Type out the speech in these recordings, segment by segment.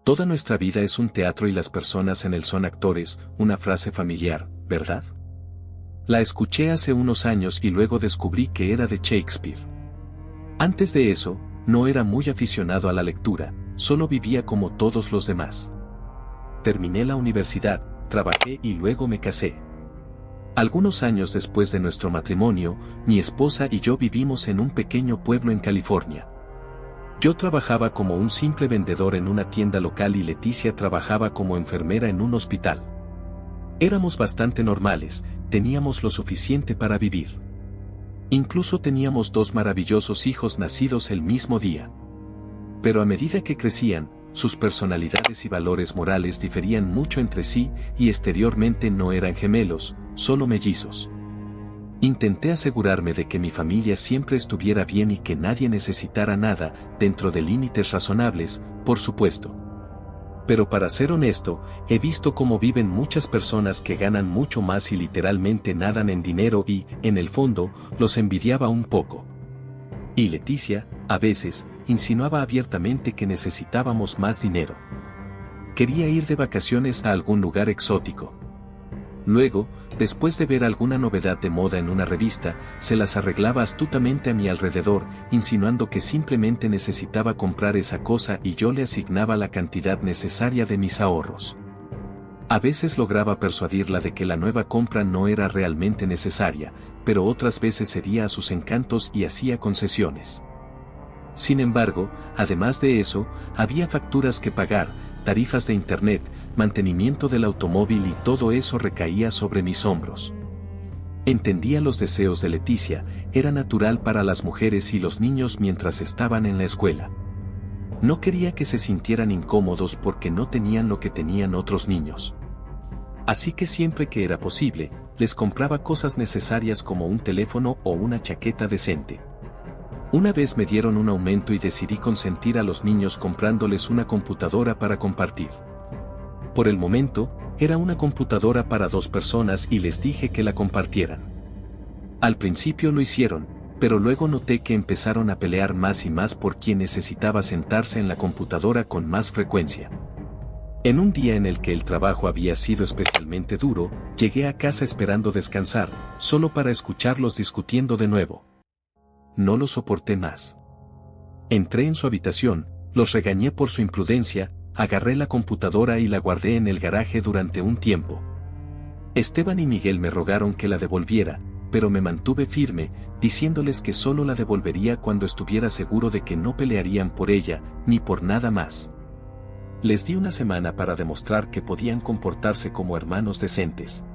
Toda nuestra vida es un teatro y las personas en él son actores, una frase familiar, ¿verdad? La escuché hace unos años y luego descubrí que era de Shakespeare. Antes de eso, no era muy aficionado a la lectura, solo vivía como todos los demás. Terminé la universidad, trabajé y luego me casé. Algunos años después de nuestro matrimonio, mi esposa y yo vivimos en un pequeño pueblo en California. Yo trabajaba como un simple vendedor en una tienda local y Leticia trabajaba como enfermera en un hospital. Éramos bastante normales, teníamos lo suficiente para vivir. Incluso teníamos 2 maravillosos hijos nacidos el mismo día. Pero a medida que crecían, sus personalidades y valores morales diferían mucho entre sí y exteriormente no eran gemelos, solo mellizos. Intenté asegurarme de que mi familia siempre estuviera bien y que nadie necesitara nada, dentro de límites razonables, por supuesto. Pero para ser honesto, he visto cómo viven muchas personas que ganan mucho más y literalmente nadan en dinero y, en el fondo, los envidiaba un poco. Y Leticia, a veces, insinuaba abiertamente que necesitábamos más dinero. Quería ir de vacaciones a algún lugar exótico. Luego, después de ver alguna novedad de moda en una revista, se las arreglaba astutamente a mi alrededor, insinuando que simplemente necesitaba comprar esa cosa y yo le asignaba la cantidad necesaria de mis ahorros. A veces lograba persuadirla de que la nueva compra no era realmente necesaria, pero otras veces cedía a sus encantos y hacía concesiones. Sin embargo, además de eso, había facturas que pagar, tarifas de internet, mantenimiento del automóvil y todo eso recaía sobre mis hombros. Entendía los deseos de Leticia, era natural para las mujeres y los niños mientras estaban en la escuela. No quería que se sintieran incómodos porque no tenían lo que tenían otros niños. Así que siempre que era posible, les compraba cosas necesarias como un teléfono o una chaqueta decente. Una vez me dieron un aumento y decidí consentir a los niños comprándoles una computadora para compartir. Por el momento, era una computadora para 2 personas y les dije que la compartieran. Al principio lo hicieron, pero luego noté que empezaron a pelear más y más por quién necesitaba sentarse en la computadora con más frecuencia. En un día en el que el trabajo había sido especialmente duro, llegué a casa esperando descansar, solo para escucharlos discutiendo de nuevo. No lo soporté más. Entré en su habitación, los regañé por su imprudencia, agarré la computadora y la guardé en el garaje durante un tiempo. Esteban y Miguel me rogaron que la devolviera, pero me mantuve firme, diciéndoles que solo la devolvería cuando estuviera seguro de que no pelearían por ella, ni por nada más. Les di una semana para demostrar que podían comportarse como hermanos decentes.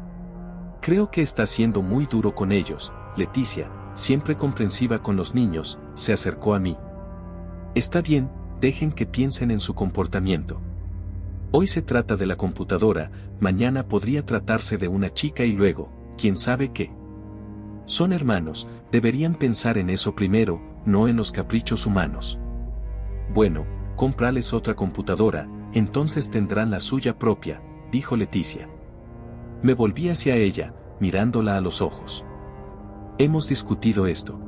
Creo que está siendo muy duro con ellos. Leticia, siempre comprensiva con los niños, se acercó a mí. Está bien, dejen que piensen en su comportamiento. Hoy se trata de la computadora, mañana podría tratarse de una chica y luego, quién sabe qué. Son hermanos, deberían pensar en eso primero, no en los caprichos humanos. Bueno, cómprales otra computadora, entonces tendrán la suya propia, dijo Leticia. Me volví hacia ella, mirándola a los ojos. Hemos discutido esto.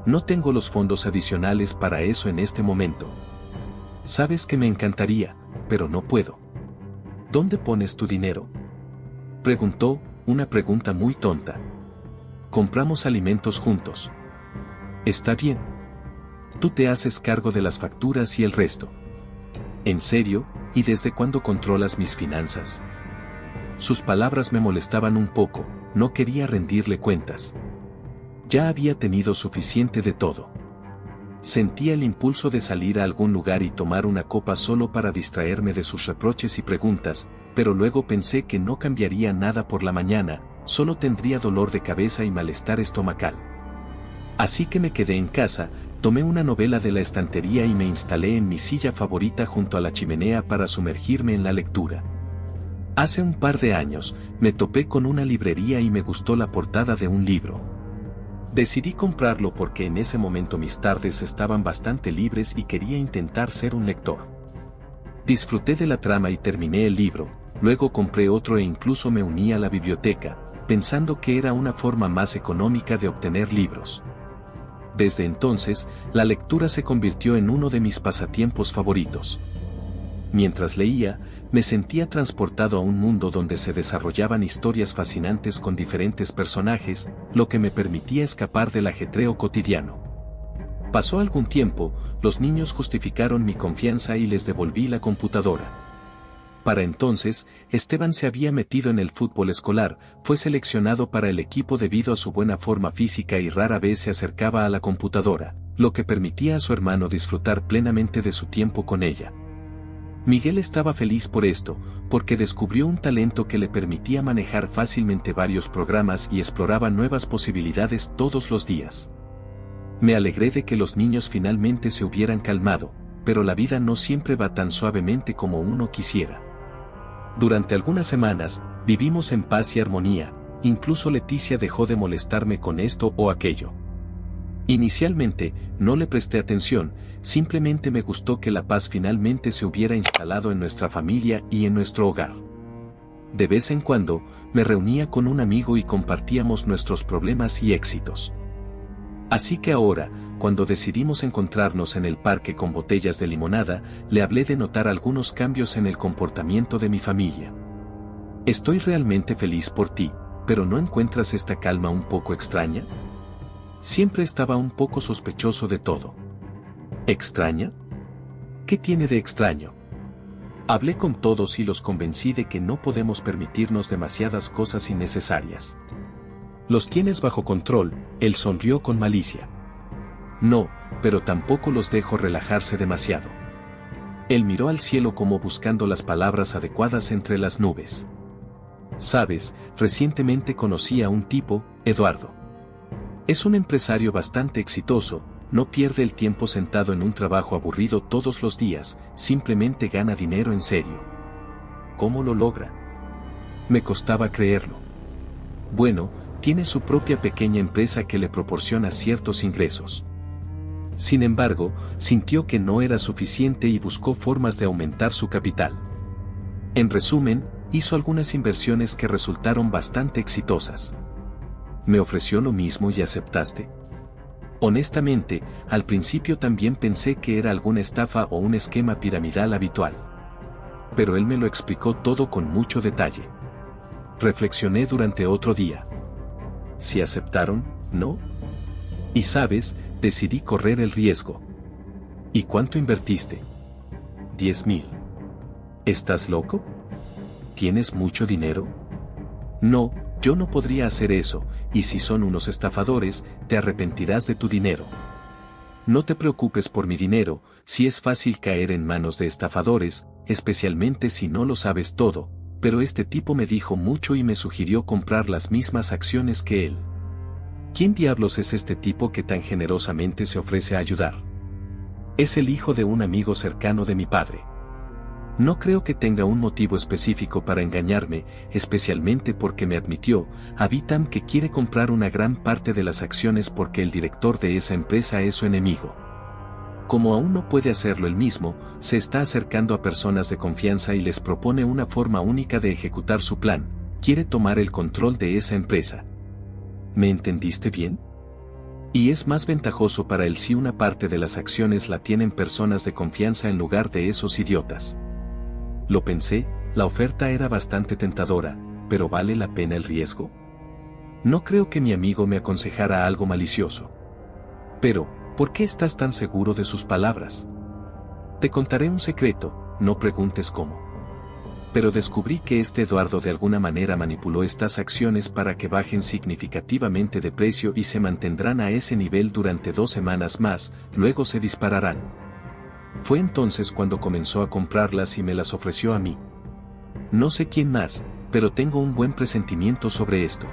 No tengo los fondos adicionales para eso en este momento. Sabes que me encantaría, pero no puedo. ¿Dónde pones tu dinero? Preguntó, una pregunta muy tonta. Compramos alimentos juntos. Está bien. Tú te haces cargo de las facturas y el resto. ¿En serio? ¿Y desde cuándo controlas mis finanzas? Sus palabras me molestaban un poco, no quería rendirle cuentas. Ya había tenido suficiente de todo. Sentía el impulso de salir a algún lugar y tomar una copa solo para distraerme de sus reproches y preguntas, pero luego pensé que no cambiaría nada por la mañana, solo tendría dolor de cabeza y malestar estomacal. Así que me quedé en casa, tomé una novela de la estantería y me instalé en mi silla favorita junto a la chimenea para sumergirme en la lectura. Hace un par de años, me topé con una librería y me gustó la portada de un libro. Decidí comprarlo porque en ese momento mis tardes estaban bastante libres y quería intentar ser un lector. Disfruté de la trama y terminé el libro, luego compré otro e incluso me uní a la biblioteca, pensando que era una forma más económica de obtener libros. Desde entonces, la lectura se convirtió en uno de mis pasatiempos favoritos. Mientras leía, me sentía transportado a un mundo donde se desarrollaban historias fascinantes con diferentes personajes, lo que me permitía escapar del ajetreo cotidiano. Pasó algún tiempo, los niños justificaron mi confianza y les devolví la computadora. Para entonces, Esteban se había metido en el fútbol escolar, fue seleccionado para el equipo debido a su buena forma física y rara vez se acercaba a la computadora, lo que permitía a su hermano disfrutar plenamente de su tiempo con ella. Miguel estaba feliz por esto, porque descubrió un talento que le permitía manejar fácilmente varios programas y exploraba nuevas posibilidades todos los días. Me alegré de que los niños finalmente se hubieran calmado, pero la vida no siempre va tan suavemente como uno quisiera. Durante algunas semanas, vivimos en paz y armonía, incluso Leticia dejó de molestarme con esto o aquello. Inicialmente, no le presté atención, simplemente me gustó que la paz finalmente se hubiera instalado en nuestra familia y en nuestro hogar. De vez en cuando, me reunía con un amigo y compartíamos nuestros problemas y éxitos. Así que ahora, cuando decidimos encontrarnos en el parque con botellas de limonada, le hablé de notar algunos cambios en el comportamiento de mi familia. Estoy realmente feliz por ti, pero ¿no encuentras esta calma un poco extraña? Siempre estaba un poco sospechoso de todo. ¿Extraña? ¿Qué tiene de extraño? Hablé con todos y los convencí de que no podemos permitirnos demasiadas cosas innecesarias. Los tienes bajo control, él sonrió con malicia. No, pero tampoco los dejo relajarse demasiado. Él miró al cielo como buscando las palabras adecuadas entre las nubes. Sabes, recientemente conocí a un tipo, Eduardo. Es un empresario bastante exitoso, no pierde el tiempo sentado en un trabajo aburrido todos los días, simplemente gana dinero en serio. ¿Cómo lo logra? Me costaba creerlo. Bueno, tiene su propia pequeña empresa que le proporciona ciertos ingresos. Sin embargo, sintió que no era suficiente y buscó formas de aumentar su capital. En resumen, hizo algunas inversiones que resultaron bastante exitosas. ¿Me ofreció lo mismo y aceptaste? Honestamente, al principio también pensé que era alguna estafa o un esquema piramidal habitual. Pero él me lo explicó todo con mucho detalle. Reflexioné durante otro día. Si aceptaron, ¿no? Y sabes, decidí correr el riesgo. ¿Y cuánto invertiste? 10,000. ¿Estás loco? ¿Tienes mucho dinero? No, yo no podría hacer eso, y si son unos estafadores, te arrepentirás de tu dinero. No te preocupes por mi dinero, si es fácil caer en manos de estafadores, especialmente si no lo sabes todo, pero este tipo me dijo mucho y me sugirió comprar las mismas acciones que él. ¿Quién diablos es este tipo que tan generosamente se ofrece a ayudar? Es el hijo de un amigo cercano de mi padre. No creo que tenga un motivo específico para engañarme, especialmente porque me admitió, Avitam, que quiere comprar una gran parte de las acciones porque el director de esa empresa es su enemigo. Como aún no puede hacerlo él mismo, se está acercando a personas de confianza y les propone una forma única de ejecutar su plan, quiere tomar el control de esa empresa. ¿Me entendiste bien? Y es más ventajoso para él si una parte de las acciones la tienen personas de confianza en lugar de esos idiotas. Lo pensé, la oferta era bastante tentadora, pero ¿vale la pena el riesgo? No creo que mi amigo me aconsejara algo malicioso. Pero, ¿por qué estás tan seguro de sus palabras? Te contaré un secreto, no preguntes cómo. Pero descubrí que este Eduardo de alguna manera manipuló estas acciones para que bajen significativamente de precio y se mantendrán a ese nivel durante 2 semanas más, luego se dispararán. Fue entonces cuando comenzó a comprarlas y me las ofreció a mí. No sé quién más, pero tengo un buen presentimiento sobre esto.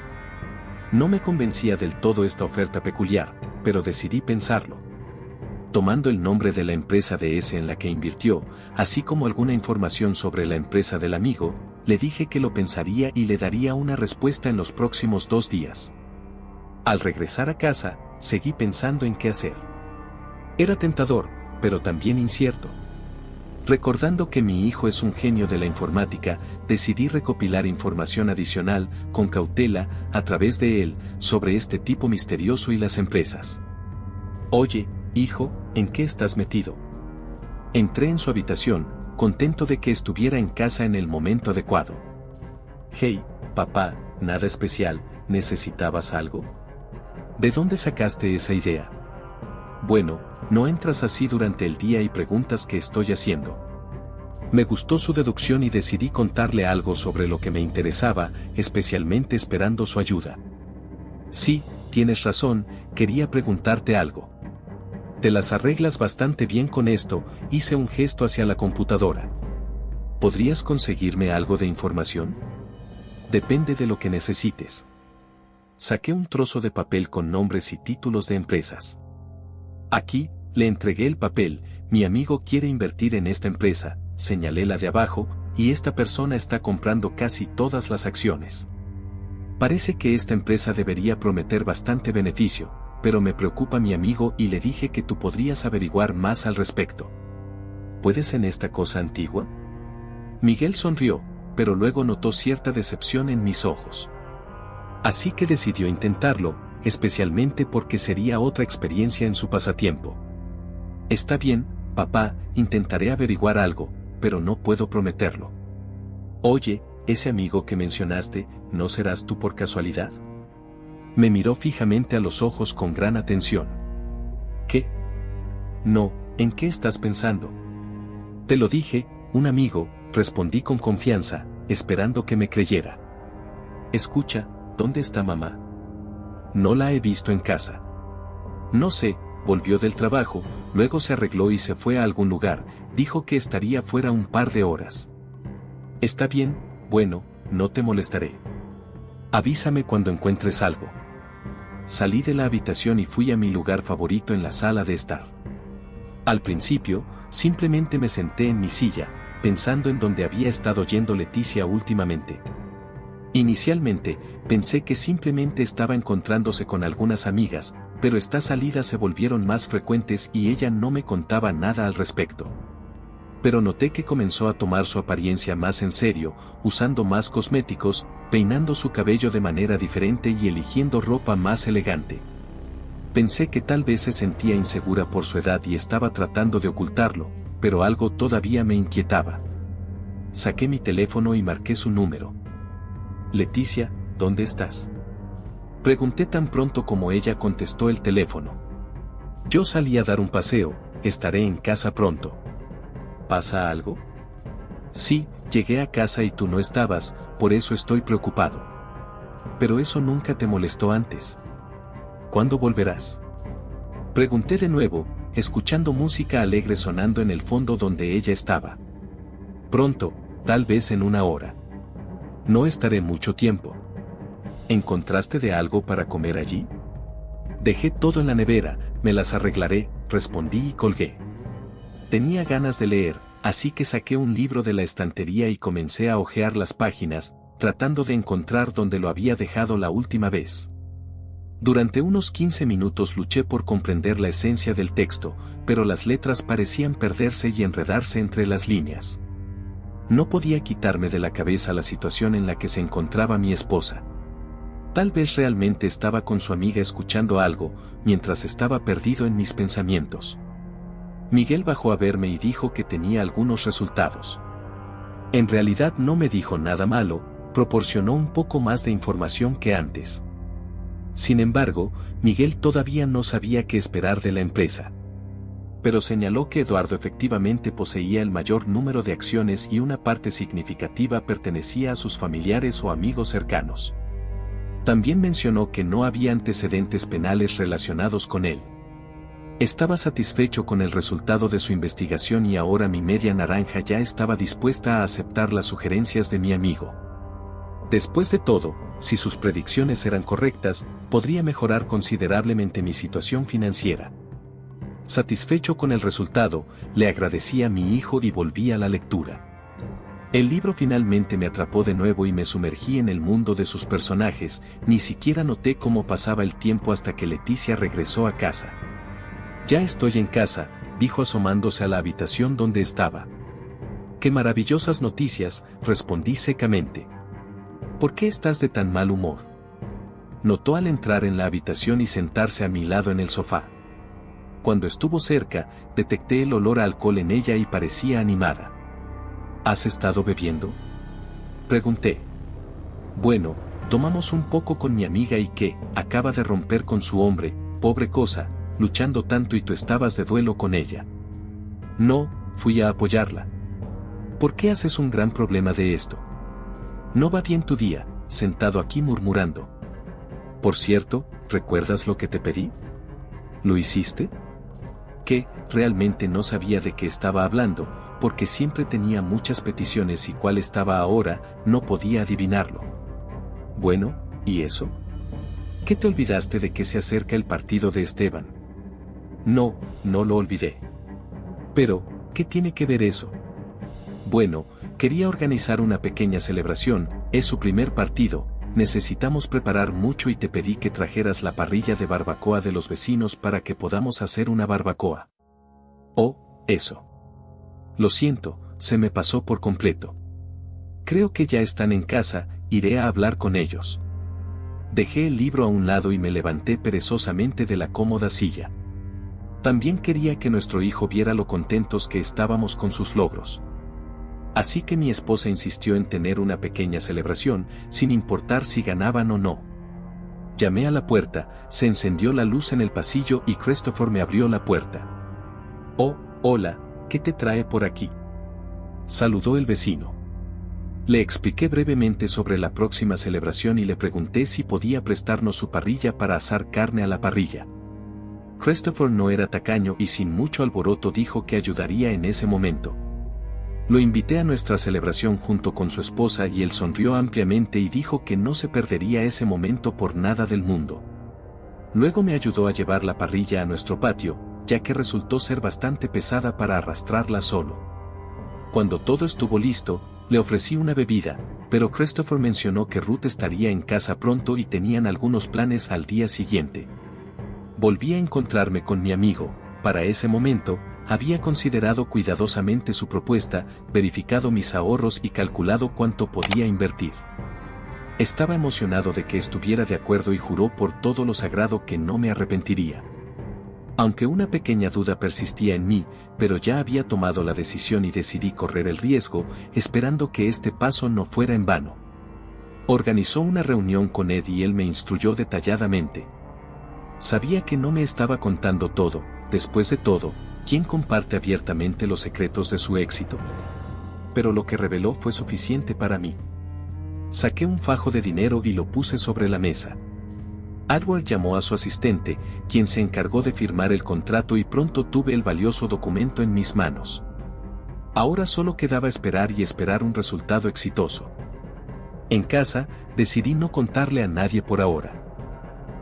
No me convencía del todo esta oferta peculiar, pero decidí pensarlo. Tomando el nombre de la empresa de ese en la que invirtió, así como alguna información sobre la empresa del amigo, le dije que lo pensaría y le daría una respuesta en los próximos 2 días. Al regresar a casa, seguí pensando en qué hacer. Era tentador, pero también incierto. Recordando que mi hijo es un genio de la informática, decidí recopilar información adicional, con cautela, a través de él, sobre este tipo misterioso y las empresas. Oye, hijo, ¿en qué estás metido? Entré en su habitación, contento de que estuviera en casa en el momento adecuado. Hey, papá, nada especial, ¿necesitabas algo? ¿De dónde sacaste esa idea? Bueno, no entras así durante el día y preguntas qué estoy haciendo. Me gustó su deducción y decidí contarle algo sobre lo que me interesaba, especialmente esperando su ayuda. Sí, tienes razón, quería preguntarte algo. Te las arreglas bastante bien con esto, hice un gesto hacia la computadora. ¿Podrías conseguirme algo de información? Depende de lo que necesites. Saqué un trozo de papel con nombres y títulos de empresas. Aquí, le entregué el papel, mi amigo quiere invertir en esta empresa, señalé la de abajo, y esta persona está comprando casi todas las acciones. Parece que esta empresa debería prometer bastante beneficio, pero me preocupa mi amigo y le dije que tú podrías averiguar más al respecto. ¿Puedes en esta cosa antigua? Miguel sonrió, pero luego notó cierta decepción en mis ojos. Así que decidió intentarlo, especialmente porque sería otra experiencia en su pasatiempo. Está bien, papá, intentaré averiguar algo, pero no puedo prometerlo. Oye, ese amigo que mencionaste, ¿no serás tú por casualidad? Me miró fijamente a los ojos con gran atención. ¿Qué? No, ¿en qué estás pensando? Te lo dije, un amigo, respondí con confianza, esperando que me creyera. Escucha, ¿dónde está mamá? No la he visto en casa. No sé, volvió del trabajo, luego se arregló y se fue a algún lugar, dijo que estaría fuera un par de horas. Está bien, bueno, no te molestaré. Avísame cuando encuentres algo. Salí de la habitación y fui a mi lugar favorito en la sala de estar. Al principio, simplemente me senté en mi silla, pensando en dónde había estado yendo Leticia últimamente. Inicialmente, pensé que simplemente estaba encontrándose con algunas amigas, pero estas salidas se volvieron más frecuentes y ella no me contaba nada al respecto. Pero noté que comenzó a tomar su apariencia más en serio, usando más cosméticos, peinando su cabello de manera diferente y eligiendo ropa más elegante. Pensé que tal vez se sentía insegura por su edad y estaba tratando de ocultarlo, pero algo todavía me inquietaba. Saqué mi teléfono y marqué su número. Leticia, ¿dónde estás? Pregunté tan pronto como ella contestó el teléfono. Yo salí a dar un paseo, estaré en casa pronto. ¿Pasa algo? Sí, llegué a casa y tú no estabas, por eso estoy preocupado. Pero eso nunca te molestó antes. ¿Cuándo volverás? Pregunté de nuevo, escuchando música alegre sonando en el fondo donde ella estaba. Pronto, tal vez en una hora. No estaré mucho tiempo. ¿Encontraste de algo para comer allí? Dejé todo en la nevera, me las arreglaré, respondí y colgué. Tenía ganas de leer, así que saqué un libro de la estantería y comencé a hojear las páginas, tratando de encontrar dónde lo había dejado la última vez. Durante unos 15 minutos luché por comprender la esencia del texto, pero las letras parecían perderse y enredarse entre las líneas. No podía quitarme de la cabeza la situación en la que se encontraba mi esposa. Tal vez realmente estaba con su amiga escuchando algo, mientras estaba perdido en mis pensamientos. Miguel bajó a verme y dijo que tenía algunos resultados. En realidad no me dijo nada malo, proporcionó un poco más de información que antes. Sin embargo, Miguel todavía no sabía qué esperar de la empresa. Pero señaló que Eduardo efectivamente poseía el mayor número de acciones y una parte significativa pertenecía a sus familiares o amigos cercanos. También mencionó que no había antecedentes penales relacionados con él. Estaba satisfecho con el resultado de su investigación y ahora mi media naranja ya estaba dispuesta a aceptar las sugerencias de mi amigo. Después de todo, si sus predicciones eran correctas, podría mejorar considerablemente mi situación financiera. Satisfecho con el resultado, le agradecí a mi hijo y volví a la lectura. El libro finalmente me atrapó de nuevo y me sumergí en el mundo de sus personajes, ni siquiera noté cómo pasaba el tiempo hasta que Leticia regresó a casa. Ya estoy en casa, dijo asomándose a la habitación donde estaba. ¡Qué maravillosas noticias!, respondí secamente. ¿Por qué estás de tan mal humor?, notó al entrar en la habitación y sentarse a mi lado en el sofá. Cuando estuvo cerca, detecté el olor a alcohol en ella y parecía animada. ¿Has estado bebiendo? Pregunté. Bueno, tomamos un poco con mi amiga y que acaba de romper con su hombre, pobre cosa, luchando tanto y tú estabas de duelo con ella. No, fui a apoyarla. ¿Por qué haces un gran problema de esto? No va bien tu día, sentado aquí murmurando. Por cierto, ¿recuerdas lo que te pedí? ¿Lo hiciste? Que realmente no sabía de qué estaba hablando, porque siempre tenía muchas peticiones y cuál estaba ahora, no podía adivinarlo. Bueno, ¿y eso? ¿Qué te olvidaste de que se acerca el partido de Esteban? No, no lo olvidé. Pero, ¿qué tiene que ver eso? Bueno, quería organizar una pequeña celebración, es su primer partido, necesitamos preparar mucho y te pedí que trajeras la parrilla de barbacoa de los vecinos para que podamos hacer una barbacoa. Oh, eso. Lo siento, se me pasó por completo. Creo que ya están en casa, iré a hablar con ellos. Dejé el libro a un lado y me levanté perezosamente de la cómoda silla. También quería que nuestro hijo viera lo contentos que estábamos con sus logros. Así que mi esposa insistió en tener una pequeña celebración, sin importar si ganaban o no. Llamé a la puerta, se encendió la luz en el pasillo y Christopher me abrió la puerta. Oh, hola, ¿qué te trae por aquí? Saludó el vecino. Le expliqué brevemente sobre la próxima celebración y le pregunté si podía prestarnos su parrilla para asar carne a la parrilla. Christopher no era tacaño y sin mucho alboroto dijo que ayudaría en ese momento. Lo invité a nuestra celebración junto con su esposa y él sonrió ampliamente y dijo que no se perdería ese momento por nada del mundo. Luego me ayudó a llevar la parrilla a nuestro patio, ya que resultó ser bastante pesada para arrastrarla solo. Cuando todo estuvo listo, le ofrecí una bebida, pero Christopher mencionó que Ruth estaría en casa pronto y tenían algunos planes al día siguiente. Volví a encontrarme con mi amigo. Para ese momento, había considerado cuidadosamente su propuesta, verificado mis ahorros y calculado cuánto podía invertir. Estaba emocionado de que estuviera de acuerdo y juró por todo lo sagrado que no me arrepentiría. Aunque una pequeña duda persistía en mí, pero ya había tomado la decisión y decidí correr el riesgo, esperando que este paso no fuera en vano. Organizó una reunión con Ed y él me instruyó detalladamente. Sabía que no me estaba contando todo, después de todo, ¿quién comparte abiertamente los secretos de su éxito? Pero lo que reveló fue suficiente para mí. Saqué un fajo de dinero y lo puse sobre la mesa. Edward llamó a su asistente, quien se encargó de firmar el contrato y pronto tuve el valioso documento en mis manos. Ahora solo quedaba esperar y esperar un resultado exitoso. En casa, decidí no contarle a nadie por ahora.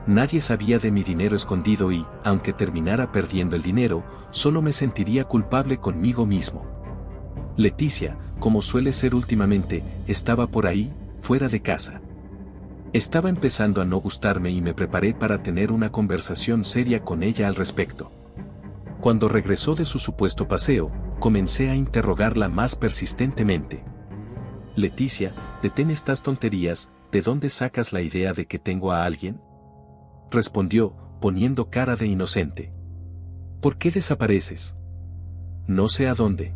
Nadie sabía de mi dinero escondido y, aunque terminara perdiendo el dinero, solo me sentiría culpable conmigo mismo. Leticia, como suele ser últimamente, estaba por ahí, fuera de casa. Estaba empezando a no gustarme y me preparé para tener una conversación seria con ella al respecto. Cuando regresó de su supuesto paseo, comencé a interrogarla más persistentemente. Leticia, detén estas tonterías, ¿de dónde sacas la idea de que tengo a alguien? Respondió, poniendo cara de inocente. ¿Por qué desapareces? No sé a dónde.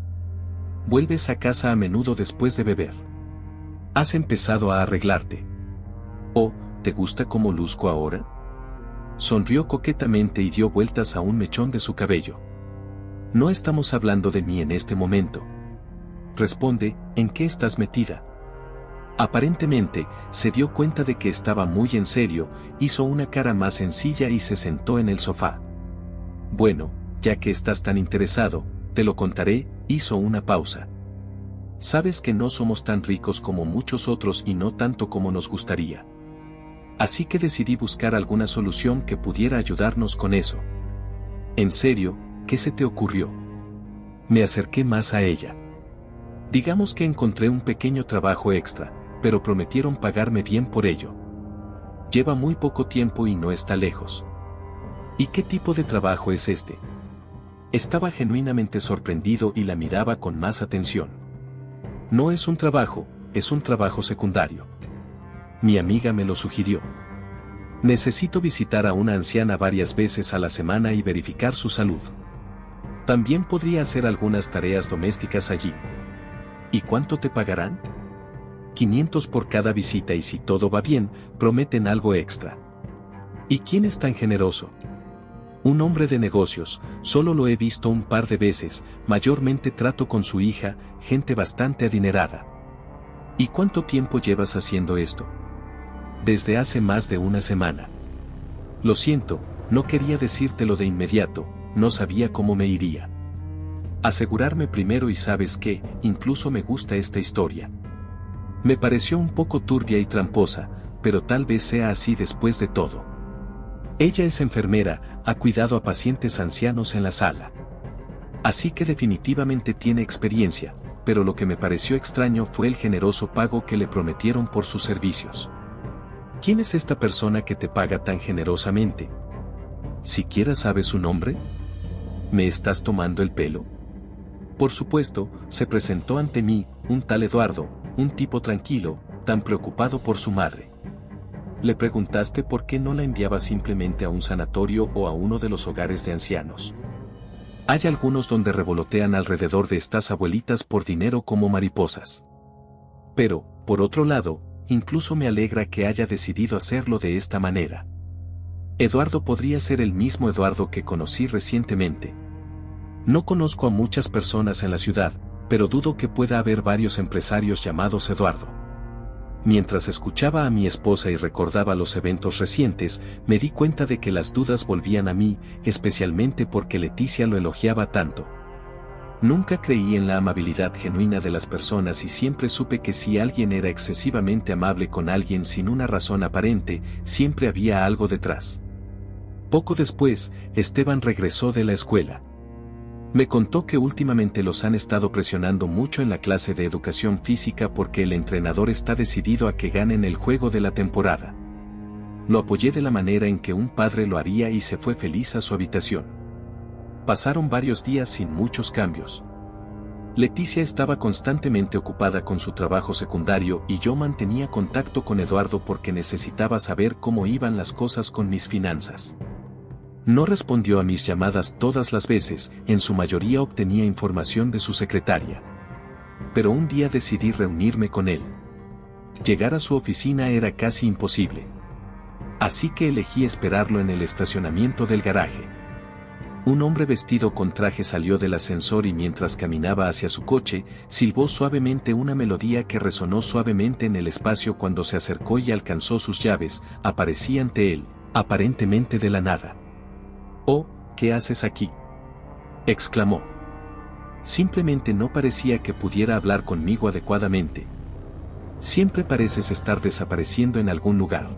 Vuelves a casa a menudo después de beber. ¿Has empezado a arreglarte? ¿O, te gusta cómo luzco ahora? Sonrió coquetamente y dio vueltas a un mechón de su cabello. No estamos hablando de mí en este momento. Responde, ¿en qué estás metida? Aparentemente, se dio cuenta de que estaba muy en serio, hizo una cara más sencilla y se sentó en el sofá. Bueno, ya que estás tan interesado, te lo contaré, hizo una pausa. Sabes que no somos tan ricos como muchos otros y no tanto como nos gustaría. Así que decidí buscar alguna solución que pudiera ayudarnos con eso. ¿En serio, qué se te ocurrió? Me acerqué más a ella. Digamos que encontré un pequeño trabajo extra, pero prometieron pagarme bien por ello. Lleva muy poco tiempo y no está lejos. ¿Y qué tipo de trabajo es este? Estaba genuinamente sorprendido y la miraba con más atención. No es un trabajo, es un trabajo secundario. Mi amiga me lo sugirió. Necesito visitar a una anciana varias veces a la semana y verificar su salud. También podría hacer algunas tareas domésticas allí. ¿Y cuánto te pagarán? 500 por cada visita y si todo va bien, prometen algo extra. ¿Y quién es tan generoso? Un hombre de negocios, solo lo he visto un par de veces, mayormente trato con su hija, gente bastante adinerada. ¿Y cuánto tiempo llevas haciendo esto? Desde hace más de una semana. Lo siento, no quería decírtelo de inmediato, no sabía cómo me iría. Asegurarme primero y sabes qué, incluso me gusta esta historia. Me pareció un poco turbia y tramposa, pero tal vez sea así después de todo. Ella es enfermera, ha cuidado a pacientes ancianos en la sala. Así que definitivamente tiene experiencia, pero lo que me pareció extraño fue el generoso pago que le prometieron por sus servicios. ¿Quién es esta persona que te paga tan generosamente? ¿Siquiera sabes su nombre? ¿Me estás tomando el pelo? Por supuesto, se presentó ante mí, un tal Eduardo, un tipo tranquilo, tan preocupado por su madre. Le preguntaste por qué no la enviaba simplemente a un sanatorio o a uno de los hogares de ancianos. Hay algunos donde revolotean alrededor de estas abuelitas por dinero como mariposas. Pero, por otro lado, incluso me alegra que haya decidido hacerlo de esta manera. Eduardo podría ser el mismo Eduardo que conocí recientemente. No conozco a muchas personas en la ciudad, pero dudo que pueda haber varios empresarios llamados Eduardo. Mientras escuchaba a mi esposa y recordaba los eventos recientes, me di cuenta de que las dudas volvían a mí, especialmente porque Leticia lo elogiaba tanto. Nunca creí en la amabilidad genuina de las personas y siempre supe que si alguien era excesivamente amable con alguien sin una razón aparente, siempre había algo detrás. Poco después, Esteban regresó de la escuela. Me contó que últimamente los han estado presionando mucho en la clase de educación física porque el entrenador está decidido a que ganen el juego de la temporada. Lo apoyé de la manera en que un padre lo haría y se fue feliz a su habitación. Pasaron varios días sin muchos cambios. Leticia estaba constantemente ocupada con su trabajo secundario y yo mantenía contacto con Eduardo porque necesitaba saber cómo iban las cosas con mis finanzas. No respondió a mis llamadas todas las veces, en su mayoría obtenía información de su secretaria. Pero un día decidí reunirme con él. Llegar a su oficina era casi imposible. Así que elegí esperarlo en el estacionamiento del garaje. Un hombre vestido con traje salió del ascensor y mientras caminaba hacia su coche, silbó suavemente una melodía que resonó suavemente en el espacio cuando se acercó y alcanzó sus llaves, aparecí ante él, aparentemente de la nada. «Oh, ¿qué haces aquí?», exclamó. Simplemente no parecía que pudiera hablar conmigo adecuadamente. Siempre pareces estar desapareciendo en algún lugar.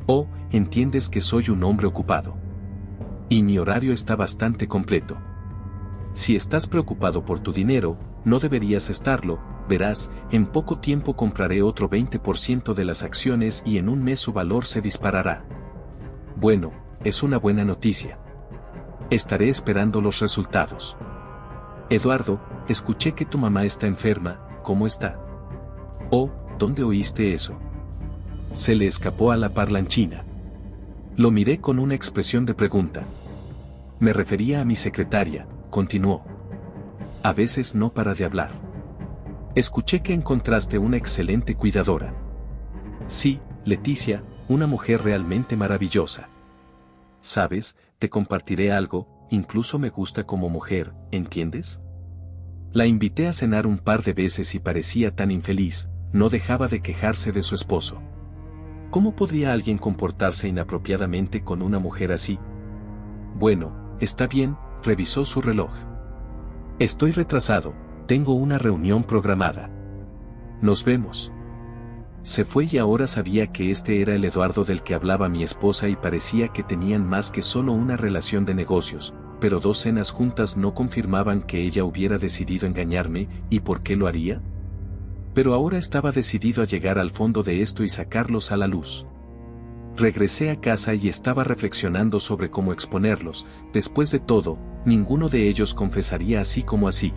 Oh, entiendes que soy un hombre ocupado. Y mi horario está bastante completo. Si estás preocupado por tu dinero, no deberías estarlo, verás, en poco tiempo compraré otro 20% de las acciones y en un mes su valor se disparará. Bueno, es una buena noticia. Estaré esperando los resultados. Eduardo, escuché que tu mamá está enferma, ¿cómo está? Oh, ¿dónde oíste eso? Se le escapó a la parlanchina. Lo miré con una expresión de pregunta. Me refería a mi secretaria, continuó. A veces no para de hablar. Escuché que encontraste una excelente cuidadora. Sí, Leticia, una mujer realmente maravillosa. ¿Sabes? Te compartiré algo, incluso me gusta como mujer, ¿entiendes? La invité a cenar un par de veces y parecía tan infeliz, no dejaba de quejarse de su esposo. ¿Cómo podría alguien comportarse inapropiadamente con una mujer así? Bueno, está bien, revisó su reloj. Estoy retrasado, tengo una reunión programada. Nos vemos. Se fue y ahora sabía que este era el Eduardo del que hablaba mi esposa y parecía que tenían más que solo una relación de negocios, pero 2 cenas juntas no confirmaban que ella hubiera decidido engañarme, ¿y por qué lo haría? Pero ahora estaba decidido a llegar al fondo de esto y sacarlos a la luz. Regresé a casa y estaba reflexionando sobre cómo exponerlos, después de todo, ninguno de ellos confesaría así como así.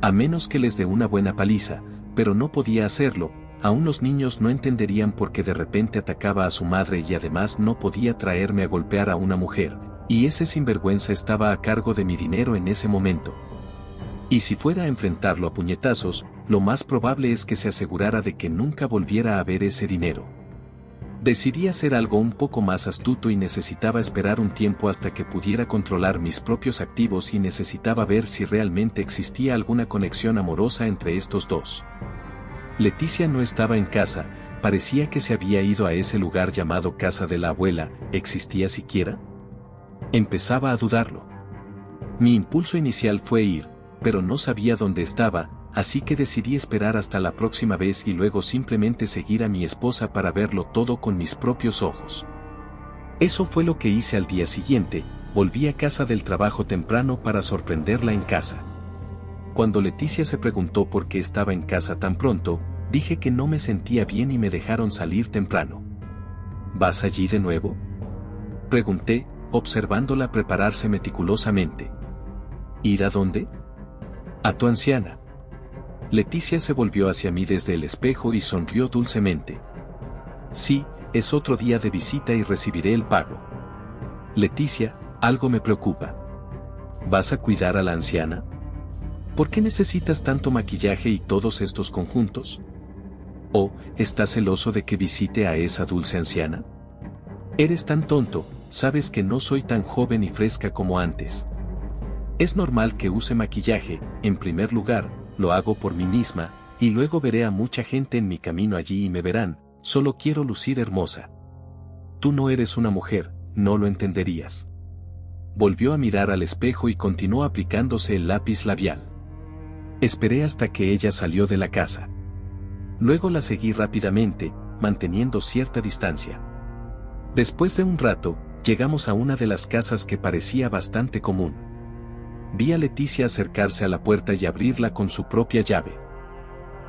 A menos que les dé una buena paliza, pero no podía hacerlo. Aún los niños no entenderían por qué de repente atacaba a su madre y además no podía traerme a golpear a una mujer, y ese sinvergüenza estaba a cargo de mi dinero en ese momento. Y si fuera a enfrentarlo a puñetazos, lo más probable es que se asegurara de que nunca volviera a ver ese dinero. Decidí hacer algo un poco más astuto y necesitaba esperar un tiempo hasta que pudiera controlar mis propios activos y necesitaba ver si realmente existía alguna conexión amorosa entre estos dos. Leticia no estaba en casa, parecía que se había ido a ese lugar llamado casa de la abuela. ¿Existía siquiera? Empezaba a dudarlo. Mi impulso inicial fue ir, pero no sabía dónde estaba, así que decidí esperar hasta la próxima vez y luego simplemente seguir a mi esposa para verlo todo con mis propios ojos. Eso fue lo que hice al día siguiente. Volví a casa del trabajo temprano para sorprenderla en casa. Cuando Leticia se preguntó por qué estaba en casa tan pronto, dije que no me sentía bien y me dejaron salir temprano. ¿Vas allí de nuevo?, pregunté, observándola prepararse meticulosamente. ¿Ir a dónde? A tu anciana. Leticia se volvió hacia mí desde el espejo y sonrió dulcemente. Sí, es otro día de visita y recibiré el pago. Leticia, algo me preocupa. ¿Vas a cuidar a la anciana? ¿Por qué necesitas tanto maquillaje y todos estos conjuntos? ¿O estás celoso de que visite a esa dulce anciana? Eres tan tonto, sabes que no soy tan joven y fresca como antes. Es normal que use maquillaje. En primer lugar, lo hago por mí misma, y luego veré a mucha gente en mi camino allí y me verán. Solo quiero lucir hermosa. Tú no eres una mujer, no lo entenderías. Volvió a mirar al espejo y continuó aplicándose el lápiz labial. Esperé hasta que ella salió de la casa. Luego la seguí rápidamente, manteniendo cierta distancia. Después de un rato, llegamos a una de las casas que parecía bastante común. Vi a Leticia acercarse a la puerta y abrirla con su propia llave.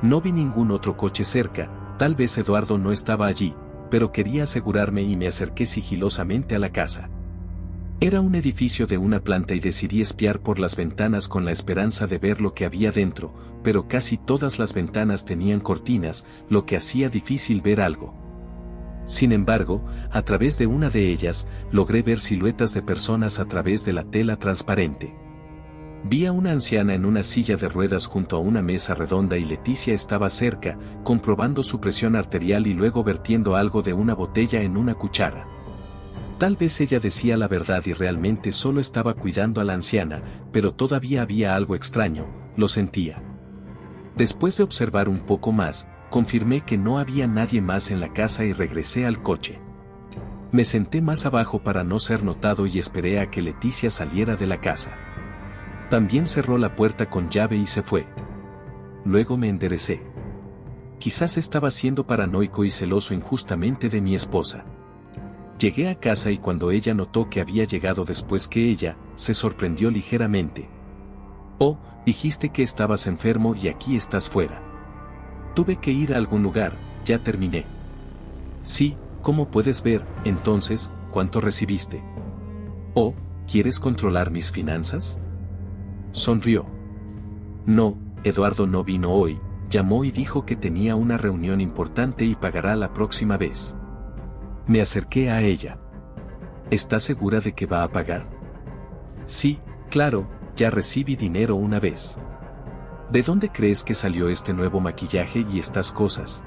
No vi ningún otro coche cerca, tal vez Eduardo no estaba allí, pero quería asegurarme y me acerqué sigilosamente a la casa. Era un edificio de una planta y decidí espiar por las ventanas con la esperanza de ver lo que había dentro, pero casi todas las ventanas tenían cortinas, lo que hacía difícil ver algo. Sin embargo, a través de una de ellas, logré ver siluetas de personas a través de la tela transparente. Vi a una anciana en una silla de ruedas junto a una mesa redonda y Leticia estaba cerca, comprobando su presión arterial y luego vertiendo algo de una botella en una cuchara. Tal vez ella decía la verdad y realmente solo estaba cuidando a la anciana, pero todavía había algo extraño, lo sentía. Después de observar un poco más, confirmé que no había nadie más en la casa y regresé al coche. Me senté más abajo para no ser notado y esperé a que Leticia saliera de la casa. También cerró la puerta con llave y se fue. Luego me enderecé. Quizás estaba siendo paranoico y celoso injustamente de mi esposa. Llegué a casa y cuando ella notó que había llegado después que ella, se sorprendió ligeramente. Oh, dijiste que estabas enfermo y aquí estás fuera. Tuve que ir a algún lugar, ya terminé. Sí, como puedes ver, entonces, ¿cuánto recibiste? Oh, ¿quieres controlar mis finanzas? Sonrió. No, Eduardo no vino hoy, llamó y dijo que tenía una reunión importante y pagará la próxima vez. Me acerqué a ella. ¿Estás segura de que va a pagar? Sí, claro, ya recibí dinero una vez. ¿De dónde crees que salió este nuevo maquillaje y estas cosas?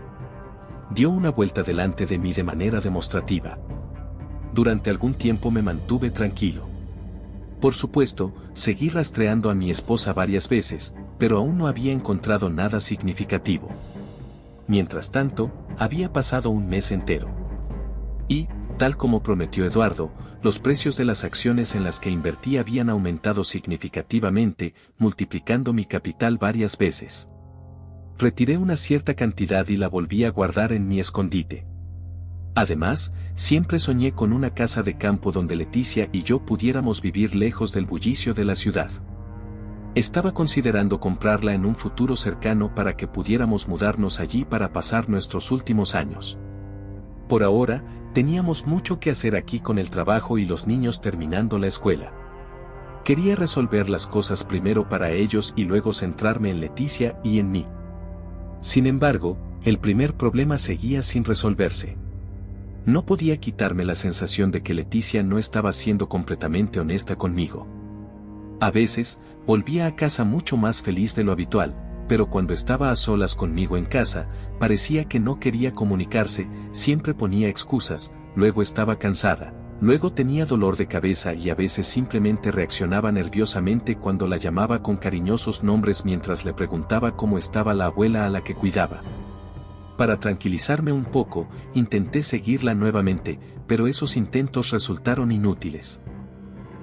Dio una vuelta delante de mí de manera demostrativa. Durante algún tiempo me mantuve tranquilo. Por supuesto, seguí rastreando a mi esposa varias veces, pero aún no había encontrado nada significativo. Mientras tanto, había pasado un mes entero. Y, tal como prometió Eduardo, los precios de las acciones en las que invertí habían aumentado significativamente, multiplicando mi capital varias veces. Retiré una cierta cantidad y la volví a guardar en mi escondite. Además, siempre soñé con una casa de campo donde Leticia y yo pudiéramos vivir lejos del bullicio de la ciudad. Estaba considerando comprarla en un futuro cercano para que pudiéramos mudarnos allí para pasar nuestros últimos años. Por ahora, teníamos mucho que hacer aquí con el trabajo y los niños terminando la escuela. Quería resolver las cosas primero para ellos y luego centrarme en Leticia y en mí. Sin embargo, el primer problema seguía sin resolverse. No podía quitarme la sensación de que Leticia no estaba siendo completamente honesta conmigo. A veces, volvía a casa mucho más feliz de lo habitual, pero cuando estaba a solas conmigo en casa, parecía que no quería comunicarse, siempre ponía excusas, luego estaba cansada, luego tenía dolor de cabeza y a veces simplemente reaccionaba nerviosamente cuando la llamaba con cariñosos nombres mientras le preguntaba cómo estaba la abuela a la que cuidaba. Para tranquilizarme un poco, intenté seguirla nuevamente, pero esos intentos resultaron inútiles.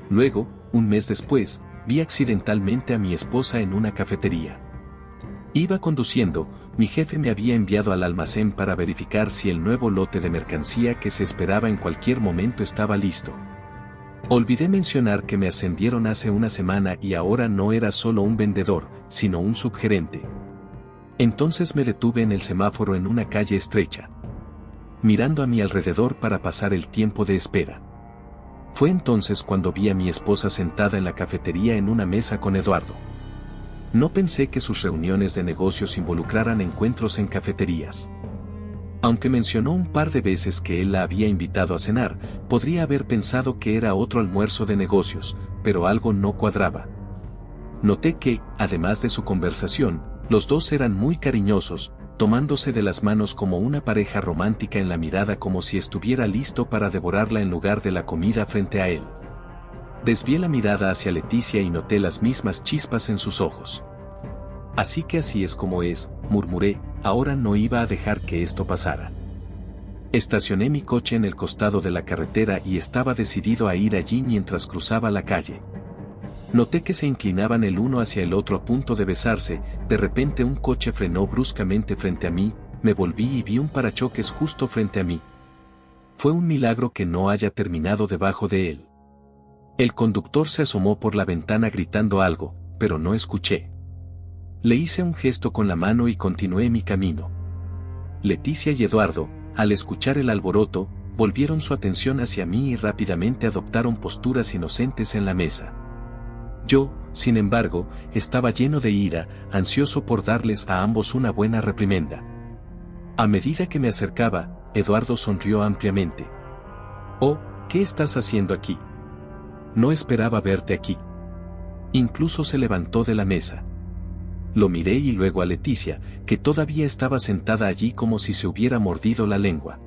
Luego, un mes después, vi accidentalmente a mi esposa en una cafetería. Iba conduciendo, mi jefe me había enviado al almacén para verificar si el nuevo lote de mercancía que se esperaba en cualquier momento estaba listo. Olvidé mencionar que me ascendieron hace una semana y ahora no era solo un vendedor, sino un subgerente. Entonces me detuve en el semáforo en una calle estrecha, mirando a mi alrededor para pasar el tiempo de espera. Fue entonces cuando vi a mi esposa sentada en la cafetería en una mesa con Eduardo. No pensé que sus reuniones de negocios involucraran encuentros en cafeterías. Aunque mencionó un par de veces que él la había invitado a cenar, podría haber pensado que era otro almuerzo de negocios, pero algo no cuadraba. Noté que, además de su conversación, los dos eran muy cariñosos, tomándose de las manos como una pareja romántica en la mirada como si estuviera listo para devorarla en lugar de la comida frente a él. Desvié la mirada hacia Leticia y noté las mismas chispas en sus ojos. Así que así es como es, murmuré, ahora no iba a dejar que esto pasara. Estacioné mi coche en el costado de la carretera y estaba decidido a ir allí mientras cruzaba la calle. Noté que se inclinaban el uno hacia el otro a punto de besarse, de repente un coche frenó bruscamente frente a mí, me volví y vi un parachoques justo frente a mí. Fue un milagro que no haya terminado debajo de él. El conductor se asomó por la ventana gritando algo, pero no escuché. Le hice un gesto con la mano y continué mi camino. Leticia y Eduardo, al escuchar el alboroto, volvieron su atención hacia mí y rápidamente adoptaron posturas inocentes en la mesa. Yo, sin embargo, estaba lleno de ira, ansioso por darles a ambos una buena reprimenda. A medida que me acercaba, Eduardo sonrió ampliamente. «Oh, ¿qué estás haciendo aquí? No esperaba verte aquí». Incluso se levantó de la mesa. Lo miré y luego a Leticia, que todavía estaba sentada allí como si se hubiera mordido la lengua.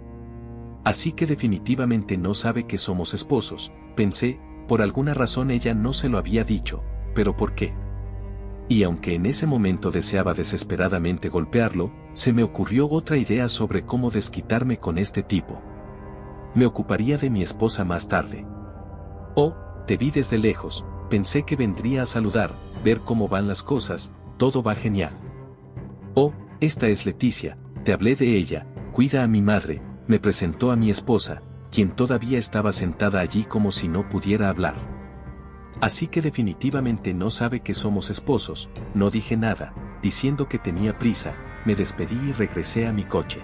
Así que definitivamente no sabe que somos esposos, pensé, por alguna razón ella no se lo había dicho, pero ¿por qué? Y aunque en ese momento deseaba desesperadamente golpearlo, se me ocurrió otra idea sobre cómo desquitarme con este tipo. Me ocuparía de mi esposa más tarde. Oh, te vi desde lejos, pensé que vendría a saludar, ver cómo van las cosas, todo va genial. Oh, esta es Leticia, te hablé de ella, cuida a mi madre, me presentó a mi esposa, quien todavía estaba sentada allí como si no pudiera hablar. Así que definitivamente no sabe que somos esposos, no dije nada, diciendo que tenía prisa, me despedí y regresé a mi coche.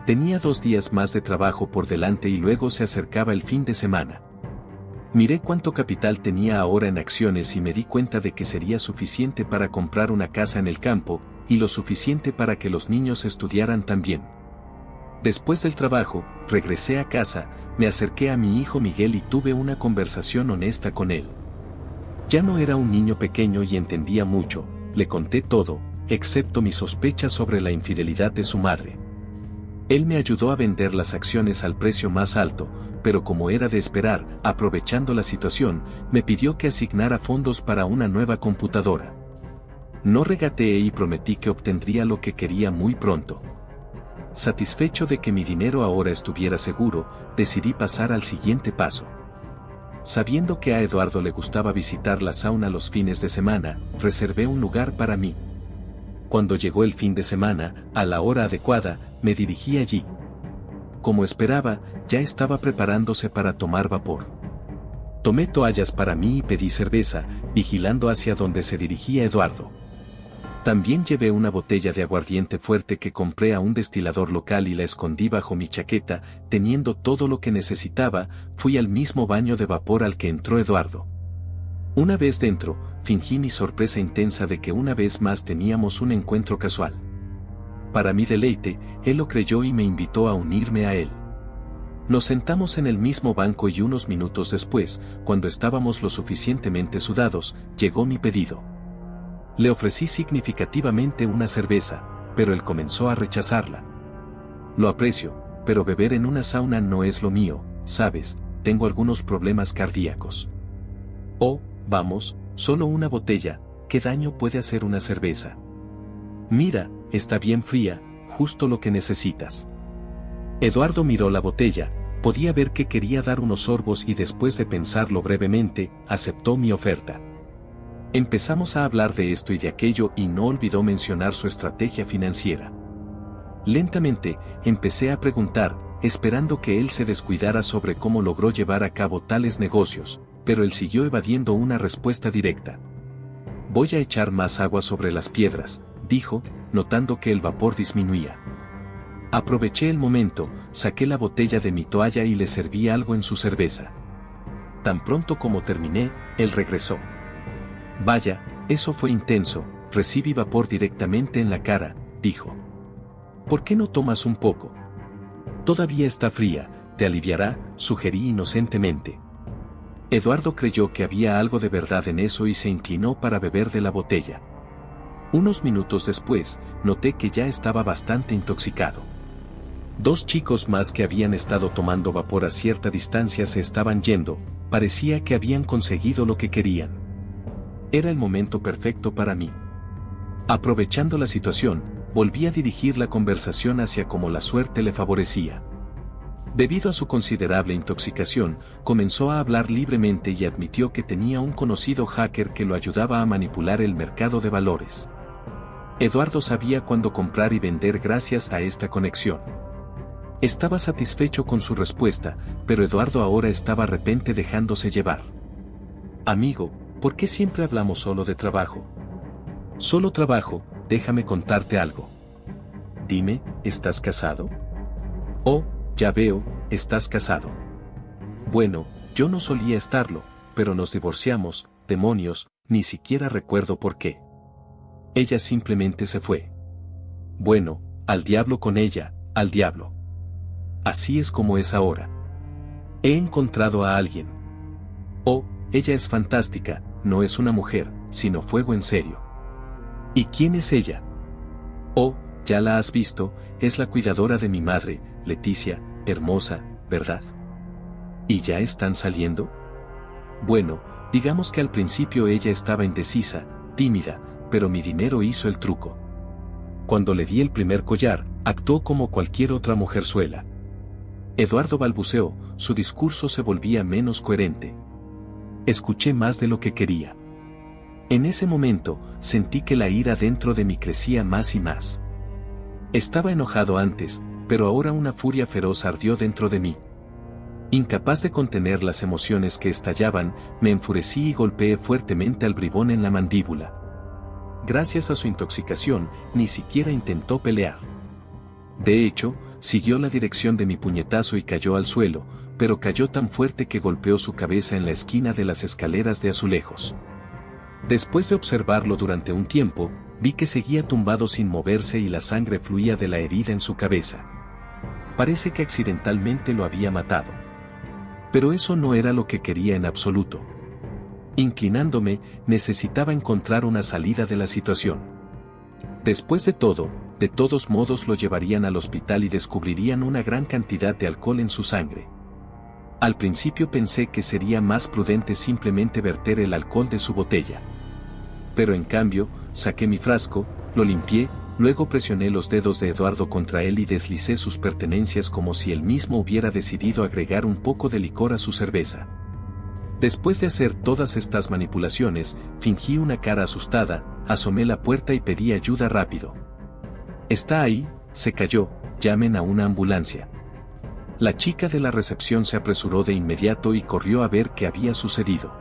Tenía 2 días más de trabajo por delante y luego se acercaba el fin de semana. Miré cuánto capital tenía ahora en acciones y me di cuenta de que sería suficiente para comprar una casa en el campo, y lo suficiente para que los niños estudiaran también. Después del trabajo, regresé a casa, me acerqué a mi hijo Miguel y tuve una conversación honesta con él. Ya no era un niño pequeño y entendía mucho, le conté todo, excepto mis sospechas sobre la infidelidad de su madre. Él me ayudó a vender las acciones al precio más alto, pero como era de esperar, aprovechando la situación, me pidió que asignara fondos para una nueva computadora. No regateé y prometí que obtendría lo que quería muy pronto. Satisfecho de que mi dinero ahora estuviera seguro, decidí pasar al siguiente paso. Sabiendo que a Eduardo le gustaba visitar la sauna los fines de semana, reservé un lugar para mí. Cuando llegó el fin de semana, a la hora adecuada, me dirigí allí. Como esperaba, ya estaba preparándose para tomar vapor. Tomé toallas para mí y pedí cerveza, vigilando hacia donde se dirigía Eduardo. También llevé una botella de aguardiente fuerte que compré a un destilador local y la escondí bajo mi chaqueta, teniendo todo lo que necesitaba, fui al mismo baño de vapor al que entró Eduardo. Una vez dentro, fingí mi sorpresa intensa de que una vez más teníamos un encuentro casual. Para mi deleite, él lo creyó y me invitó a unirme a él. Nos sentamos en el mismo banco y unos minutos después, cuando estábamos lo suficientemente sudados, llegó mi pedido. Le ofrecí significativamente una cerveza, pero él comenzó a rechazarla. Lo aprecio, pero beber en una sauna no es lo mío, ¿sabes? Tengo algunos problemas cardíacos. Oh, vamos, solo una botella, ¿qué daño puede hacer una cerveza? Mira, está bien fría, justo lo que necesitas. Eduardo miró la botella, podía ver que quería dar unos sorbos y después de pensarlo brevemente, aceptó mi oferta. Empezamos a hablar de esto y de aquello y no olvidó mencionar su estrategia financiera. Lentamente, empecé a preguntar, esperando que él se descuidara sobre cómo logró llevar a cabo tales negocios, pero él siguió evadiendo una respuesta directa. Voy a echar más agua sobre las piedras, dijo, notando que el vapor disminuía. Aproveché el momento, saqué la botella de mi toalla y le serví algo en su cerveza. Tan pronto como terminé, él regresó. Vaya, eso fue intenso, recibí vapor directamente en la cara, dijo. ¿Por qué no tomas un poco? Todavía está fría, te aliviará, sugerí inocentemente. Eduardo creyó que había algo de verdad en eso y se inclinó para beber de la botella. Unos minutos después, noté que ya estaba bastante intoxicado. 2 chicos más que habían estado tomando vapor a cierta distancia se estaban yendo, parecía que habían conseguido lo que querían. Era el momento perfecto para mí. Aprovechando la situación, volví a dirigir la conversación hacia cómo la suerte le favorecía. Debido a su considerable intoxicación, comenzó a hablar libremente y admitió que tenía un conocido hacker que lo ayudaba a manipular el mercado de valores. Eduardo sabía cuándo comprar y vender gracias a esta conexión. Estaba satisfecho con su respuesta, pero Eduardo ahora estaba de repente dejándose llevar. Amigo, ¿por qué siempre hablamos solo de trabajo? Solo trabajo, déjame contarte algo. Dime, ¿estás casado? Oh, ya veo, estás casado. Bueno, yo no solía estarlo, pero nos divorciamos, demonios, ni siquiera recuerdo por qué. Ella simplemente se fue. Bueno, al diablo con ella, al diablo. Así es como es ahora. He encontrado a alguien. Oh, ella es fantástica, no es una mujer, sino fuego en serio. ¿Y quién es ella? Oh, ya la has visto, es la cuidadora de mi madre, Leticia, hermosa, ¿verdad? ¿Y ya están saliendo? Bueno, digamos que al principio ella estaba indecisa, tímida, pero mi dinero hizo el truco. Cuando le di el primer collar, actuó como cualquier otra mujerzuela. Eduardo balbuceó, su discurso se volvía menos coherente. Escuché más de lo que quería. En ese momento, sentí que la ira dentro de mí crecía más y más. Estaba enojado antes, pero ahora una furia feroz ardió dentro de mí. Incapaz de contener las emociones que estallaban, me enfurecí y golpeé fuertemente al bribón en la mandíbula. Gracias a su intoxicación, ni siquiera intentó pelear. De hecho, siguió la dirección de mi puñetazo y cayó al suelo, pero cayó tan fuerte que golpeó su cabeza en la esquina de las escaleras de azulejos. Después de observarlo durante un tiempo, vi que seguía tumbado sin moverse y la sangre fluía de la herida en su cabeza. Parece que accidentalmente lo había matado. Pero eso no era lo que quería en absoluto. Inclinándome, necesitaba encontrar una salida de la situación. Después de todo, de todos modos lo llevarían al hospital y descubrirían una gran cantidad de alcohol en su sangre. Al principio pensé que sería más prudente simplemente verter el alcohol de su botella. Pero en cambio, saqué mi frasco, lo limpié, luego presioné los dedos de Eduardo contra él y deslicé sus pertenencias como si él mismo hubiera decidido agregar un poco de licor a su cerveza. Después de hacer todas estas manipulaciones, fingí una cara asustada, asomé la puerta y pedí ayuda rápido. «Está ahí», se cayó, «llamen a una ambulancia». La chica de la recepción se apresuró de inmediato y corrió a ver qué había sucedido.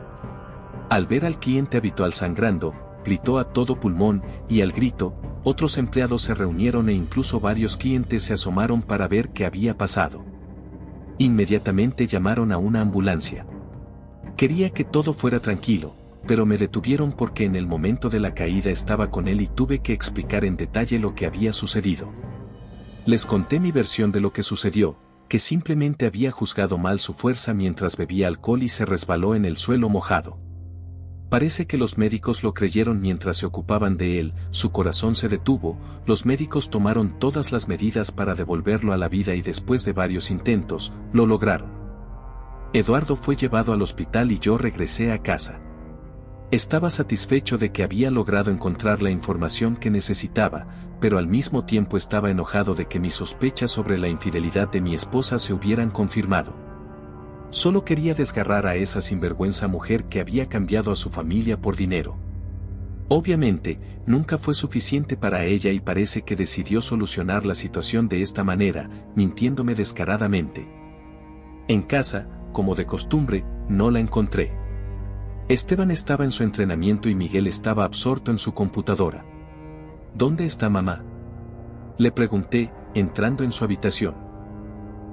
Al ver al cliente habitual sangrando, gritó a todo pulmón, y al grito, otros empleados se reunieron e incluso varios clientes se asomaron para ver qué había pasado. Inmediatamente llamaron a una ambulancia. Quería que todo fuera tranquilo, pero me detuvieron porque en el momento de la caída estaba con él y tuve que explicar en detalle lo que había sucedido. Les conté mi versión de lo que sucedió, que simplemente había juzgado mal su fuerza mientras bebía alcohol y se resbaló en el suelo mojado. Parece que los médicos lo creyeron mientras se ocupaban de él, su corazón se detuvo, los médicos tomaron todas las medidas para devolverlo a la vida y después de varios intentos, lo lograron. Eduardo fue llevado al hospital y yo regresé a casa. Estaba satisfecho de que había logrado encontrar la información que necesitaba, pero al mismo tiempo estaba enojado de que mis sospechas sobre la infidelidad de mi esposa se hubieran confirmado. Solo quería desgarrar a esa sinvergüenza mujer que había cambiado a su familia por dinero. Obviamente, nunca fue suficiente para ella y parece que decidió solucionar la situación de esta manera, mintiéndome descaradamente. En casa, como de costumbre, no la encontré. Esteban estaba en su entrenamiento y Miguel estaba absorto en su computadora. ¿Dónde está mamá?, le pregunté, entrando en su habitación.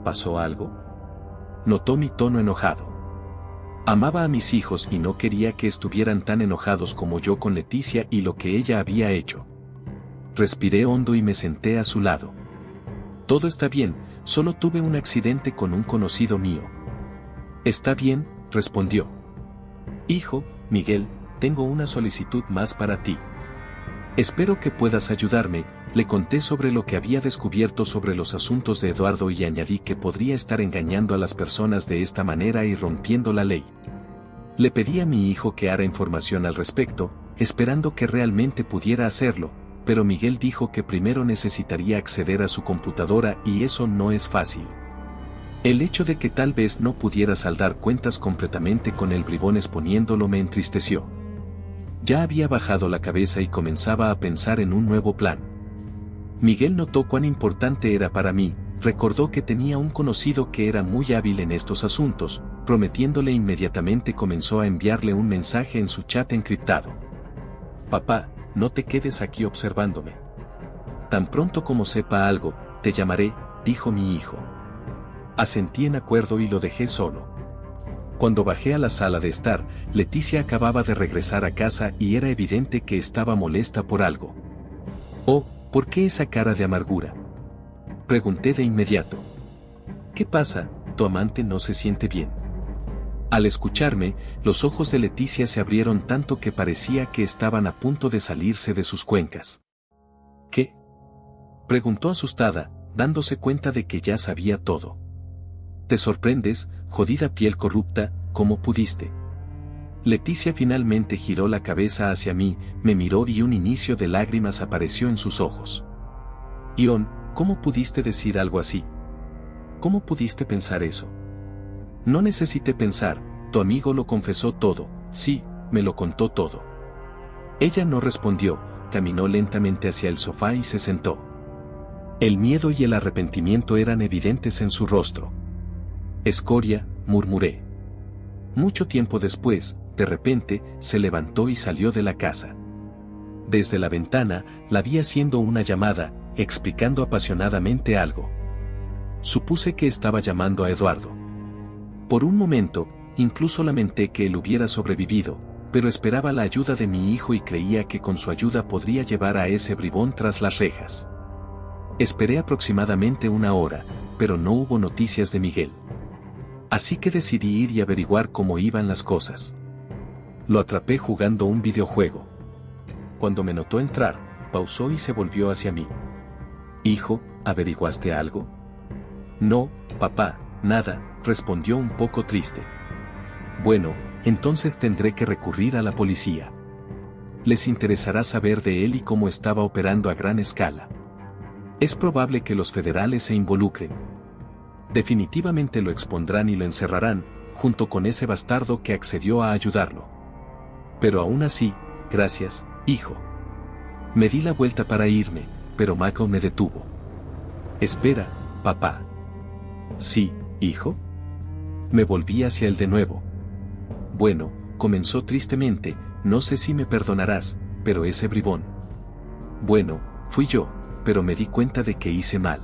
¿Pasó algo?, notó mi tono enojado. Amaba a mis hijos y no quería que estuvieran tan enojados como yo con Leticia y lo que ella había hecho. Respiré hondo y me senté a su lado. Todo está bien, solo tuve un accidente con un conocido mío. Está bien, respondió. Hijo, Miguel, tengo una solicitud más para ti. Espero que puedas ayudarme. Le conté sobre lo que había descubierto sobre los asuntos de Eduardo y añadí que podría estar engañando a las personas de esta manera y rompiendo la ley. Le pedí a mi hijo que hará información al respecto, esperando que realmente pudiera hacerlo, pero Miguel dijo que primero necesitaría acceder a su computadora y eso no es fácil. El hecho de que tal vez no pudiera saldar cuentas completamente con el bribón exponiéndolo me entristeció. Ya había bajado la cabeza y comenzaba a pensar en un nuevo plan. Miguel notó cuán importante era para mí, recordó que tenía un conocido que era muy hábil en estos asuntos, prometiéndole inmediatamente comenzó a enviarle un mensaje en su chat encriptado. Papá, no te quedes aquí observándome. Tan pronto como sepa algo, te llamaré, dijo mi hijo. Asentí en acuerdo y lo dejé solo. Cuando bajé a la sala de estar, Leticia acababa de regresar a casa y era evidente que estaba molesta por algo. Oh, ¿por qué esa cara de amargura?, pregunté de inmediato. ¿Qué pasa? ¿Tu amante no se siente bien? Al escucharme, los ojos de Leticia se abrieron tanto que parecía que estaban a punto de salirse de sus cuencas. ¿Qué?, preguntó asustada, dándose cuenta de que ya sabía todo. Te sorprendes, jodida piel corrupta, ¿cómo pudiste? Leticia finalmente giró la cabeza hacia mí, me miró y un inicio de lágrimas apareció en sus ojos. Ion, ¿cómo pudiste decir algo así? ¿Cómo pudiste pensar eso? No necesité pensar, tu amigo lo confesó todo, sí, me lo contó todo. Ella no respondió, caminó lentamente hacia el sofá y se sentó. El miedo y el arrepentimiento eran evidentes en su rostro. Escoria, murmuré. Mucho tiempo después, de repente, se levantó y salió de la casa. Desde la ventana, la vi haciendo una llamada, explicando apasionadamente algo. Supuse que estaba llamando a Eduardo. Por un momento, incluso lamenté que él hubiera sobrevivido, pero esperaba la ayuda de mi hijo y creía que con su ayuda podría llevar a ese bribón tras las rejas. Esperé aproximadamente una hora, pero no hubo noticias de Miguel. Así que decidí ir y averiguar cómo iban las cosas. Lo atrapé jugando un videojuego. Cuando me notó entrar, pausó y se volvió hacia mí. Hijo, ¿averiguaste algo? No, papá, nada, respondió un poco triste. Bueno, entonces tendré que recurrir a la policía. Les interesará saber de él y cómo estaba operando a gran escala. Es probable que los federales se involucren. Definitivamente lo expondrán y lo encerrarán, junto con ese bastardo que accedió a ayudarlo. Pero aún así, gracias, hijo. Me di la vuelta para irme, pero Michael me detuvo. Espera, papá. Sí, hijo. Me volví hacia él de nuevo. Bueno, comenzó tristemente, no sé si me perdonarás, pero ese bribón. Bueno, fui yo, pero me di cuenta de que hice mal.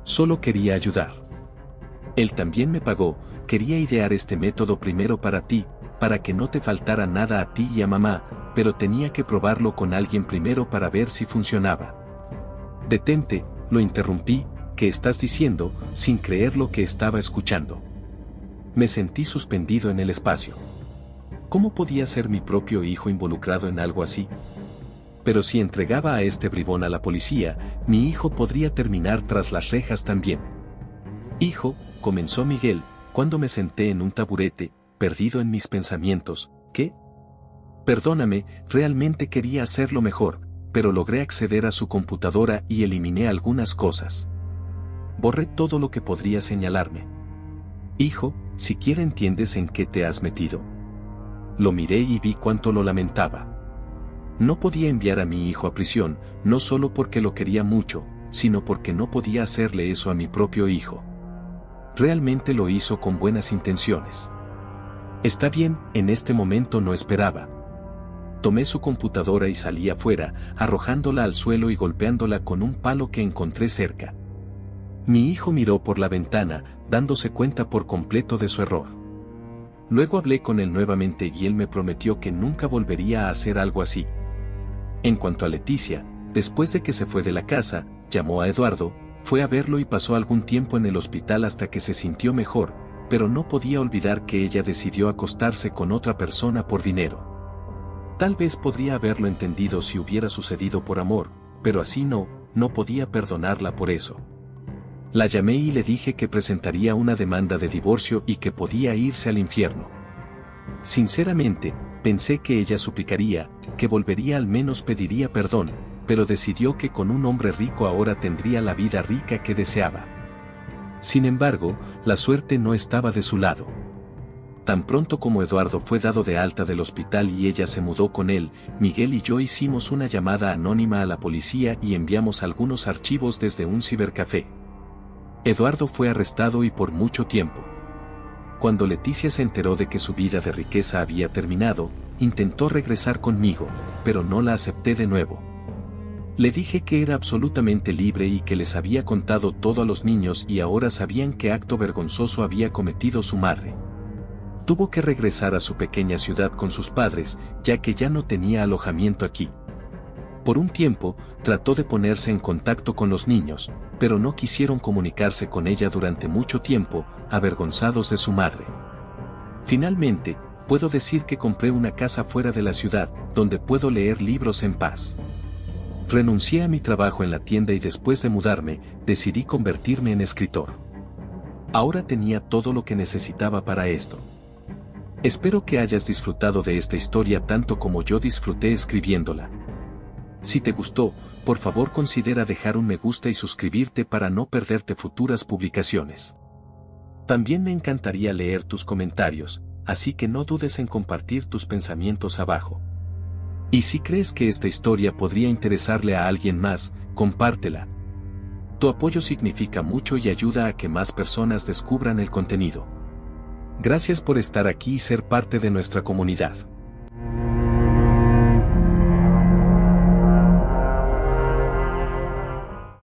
Solo quería ayudar. Él también me pagó, quería idear este método primero para ti, para que no te faltara nada a ti y a mamá, pero tenía que probarlo con alguien primero para ver si funcionaba. Detente, lo interrumpí, ¿qué estás diciendo?, sin creer lo que estaba escuchando. Me sentí suspendido en el espacio. ¿Cómo podía ser mi propio hijo involucrado en algo así? Pero si entregaba a este bribón a la policía, mi hijo podría terminar tras las rejas también. Hijo, comenzó Miguel, cuando me senté en un taburete, perdido en mis pensamientos. ¿Qué? Perdóname, realmente quería hacerlo mejor, pero logré acceder a su computadora y eliminé algunas cosas. Borré todo lo que podría señalarme. Hijo, siquiera entiendes en qué te has metido. Lo miré y vi cuánto lo lamentaba. No podía enviar a mi hijo a prisión, no solo porque lo quería mucho, sino porque no podía hacerle eso a mi propio hijo. Realmente lo hizo con buenas intenciones. Está bien, en este momento no esperaba. Tomé su computadora y salí afuera, arrojándola al suelo y golpeándola con un palo que encontré cerca. Mi hijo miró por la ventana, dándose cuenta por completo de su error. Luego hablé con él nuevamente y él me prometió que nunca volvería a hacer algo así. En cuanto a Leticia, después de que se fue de la casa, llamó a Eduardo, fue a verlo y pasó algún tiempo en el hospital hasta que se sintió mejor, pero no podía olvidar que ella decidió acostarse con otra persona por dinero. Tal vez podría haberlo entendido si hubiera sucedido por amor, pero así no podía perdonarla por eso. La llamé y le dije que presentaría una demanda de divorcio y que podía irse al infierno. Sinceramente, pensé que ella suplicaría, que volvería, al menos pediría perdón, pero decidió que con un hombre rico ahora tendría la vida rica que deseaba. Sin embargo, la suerte no estaba de su lado. Tan pronto como Eduardo fue dado de alta del hospital y ella se mudó con él, Miguel y yo hicimos una llamada anónima a la policía y enviamos algunos archivos desde un cibercafé. Eduardo fue arrestado y por mucho tiempo. Cuando Leticia se enteró de que su vida de riqueza había terminado, intentó regresar conmigo, pero no la acepté de nuevo. Le dije que era absolutamente libre y que les había contado todo a los niños y ahora sabían qué acto vergonzoso había cometido su madre. Tuvo que regresar a su pequeña ciudad con sus padres, ya que ya no tenía alojamiento aquí. Por un tiempo, trató de ponerse en contacto con los niños, pero no quisieron comunicarse con ella durante mucho tiempo, avergonzados de su madre. Finalmente, puedo decir que compré una casa fuera de la ciudad, donde puedo leer libros en paz. Renuncié a mi trabajo en la tienda y después de mudarme, decidí convertirme en escritor. Ahora tenía todo lo que necesitaba para esto. Espero que hayas disfrutado de esta historia tanto como yo disfruté escribiéndola. Si te gustó, por favor considera dejar un me gusta y suscribirte para no perderte futuras publicaciones. También me encantaría leer tus comentarios, así que no dudes en compartir tus pensamientos abajo. Y si crees que esta historia podría interesarle a alguien más, compártela. Tu apoyo significa mucho y ayuda a que más personas descubran el contenido. Gracias por estar aquí y ser parte de nuestra comunidad.